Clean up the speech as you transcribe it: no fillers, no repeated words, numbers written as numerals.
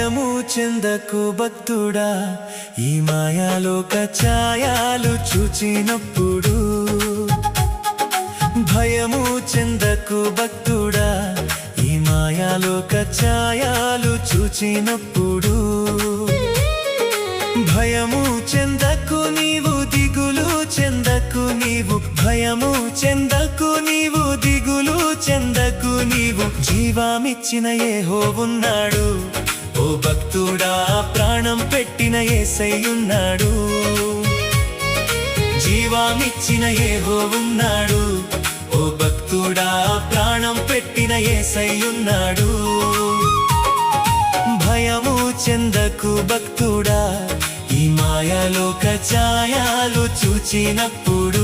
భయము చెందకు భక్తుడా, ఈ మాయాలోక ఛాయలు చూచినప్పుడు. భయము చెందకు భక్తుడా, ఈ మాయాలోక ఛాయలు చూచినప్పుడు. భయము చెందకు నీవు, దిగులు చెందకు నీవు. భయము చెందకు నీవు, దిగులు చెందకు నీవు. జీవమిచ్చిన యెహోవున్నాడు, ఓ భక్తుడా, ప్రాణం పెట్టిన యేసయ్యున్నాడు. జీవమిచ్చిన యెహోవున్నాడు, ఓ భక్తుడా, ప్రాణం పెట్టిన యేసయ్యున్నాడు. భయము చెందకు భక్తుడా, ఈ మాయాలోక ఛాయలు చూచినప్పుడు.